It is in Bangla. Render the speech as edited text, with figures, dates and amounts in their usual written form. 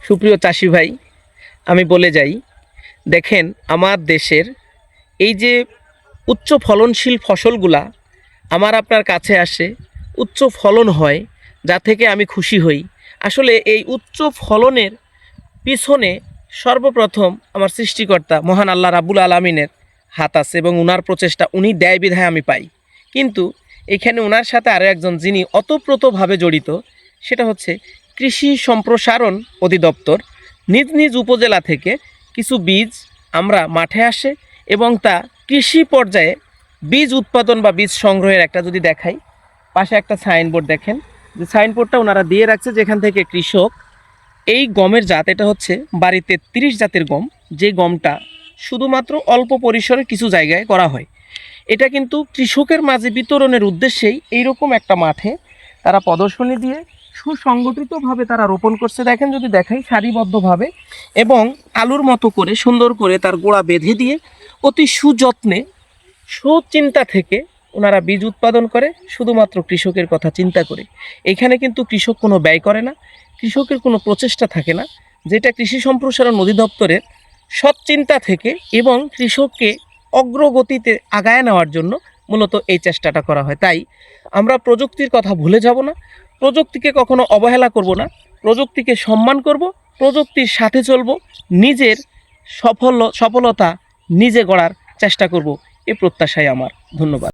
সুপ্রিয় চাষি ভাই, আমি বলে যাই, দেখেন আমার দেশের এই যে উচ্চ ফলনশীল ফসলগুলা আমার আপনার কাছে আসে, উচ্চ ফলন হয়, যা থেকে আমি খুশি হই। আসলে এই উচ্চ ফলনের পিছনে সর্বপ্রথম আমার সৃষ্টিকর্তা মহান আল্লাহ রাব্বুল আলামিনের হাত আছে এবং উনার প্রচেষ্টা উনি দেয় বিধায় আমি পাই। কিন্তু এখানে ওনার সাথে আরও একজন যিনি ওতপ্রোতভাবে জড়িত, সেটা হচ্ছে কৃষি সম্প্রসারণ অধিদপ্তর। নিজ নিজ উপজেলা থেকে কিছু বীজ আমরা মাঠে আসে এবং তা কৃষি পর্যায়ে বীজ উৎপাদন বা বীজ সংগ্রহের একটা যদি দেখাই, পাশে একটা সাইনবোর্ড দেখেন, যে সাইনবোর্ডটা ওনারা দিয়ে রাখছে যেখান থেকে কৃষক এই গমের জাত, এটা হচ্ছে বাড়িতে 30 জাতের গম, যে গমটা শুধুমাত্র অল্প পরিসরে কিছু জায়গায় করা হয়। এটা কিন্তু কৃষকের মাঝে বিতরণের উদ্দেশ্যেই এইরকম একটা মাঠে তারা প্রদর্শনী দিয়ে সুসংগঠিতভাবে তারা রোপণ করছে। দেখেন যদি দেখাই, সারিবদ্ধভাবে এবং আলুর মতো করে সুন্দর করে তার গোড়া বেঁধে দিয়ে অতি সুযত্নে সুচিন্তা থেকে ওনারা বীজ উৎপাদন করে, শুধুমাত্র কৃষকের কথা চিন্তা করে। এখানে কিন্তু কৃষক কোনো ব্যয় করে না, কৃষকের কোনো প্রচেষ্টা থাকে না, যেটা কৃষি সম্প্রসারণ অধিদপ্তরের সৎ চিন্তা থেকে এবং কৃষককে অগ্রগতিতে আগায় নেওয়ার জন্য মূলত এই চেষ্টাটা করা হয়। তাই আমরা প্রযুক্তির কথা ভুলে যাব না, প্রযুক্তিকে কখনো অবহেলা করব না, প্রযুক্তিকে সম্মান করব, প্রযুক্তির সাথে চলব, নিজের সফলতা নিজে গড়ার চেষ্টা করব, এই প্রত্যাশাই আমার। ধন্যবাদ।